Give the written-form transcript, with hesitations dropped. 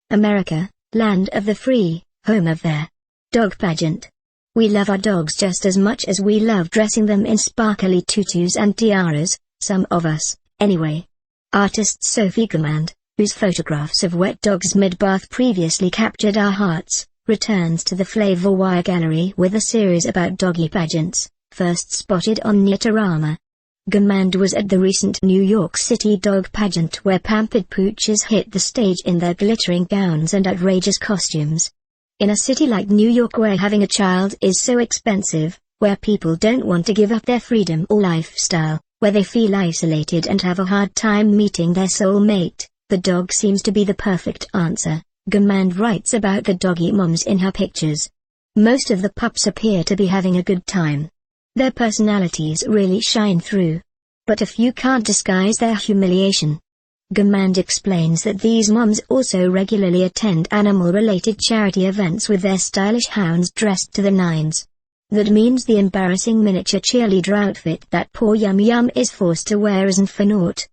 America, land of the free, home of their dog pageant. We love our dogs just as much as we love dressing them in sparkly tutus and tiaras, some of us, anyway. Artist Sophie Gourmand, whose photographs of wet dogs mid-bath previously captured our hearts, returns to the Flavor Wire Gallery with a series about doggy pageants, first spotted on Neatorama. Gourmand was at the recent New York City dog pageant where pampered Pooches hit the stage in their glittering gowns and outrageous costumes. In a city like New York where having a child is so expensive, where people don't want to give up their freedom or lifestyle, where they feel isolated and have a hard time meeting their soulmate, the dog seems to be the perfect answer. Gourmand writes about the doggy moms in her pictures. Most of the pups appear to be having a good time. Their personalities really shine through. But a few can't disguise their humiliation. Gourmand explains that these moms also regularly attend animal-related charity events with their stylish hounds dressed to the nines. That means the embarrassing miniature cheerleader outfit that poor Yum Yum is forced to wear isn't for naught.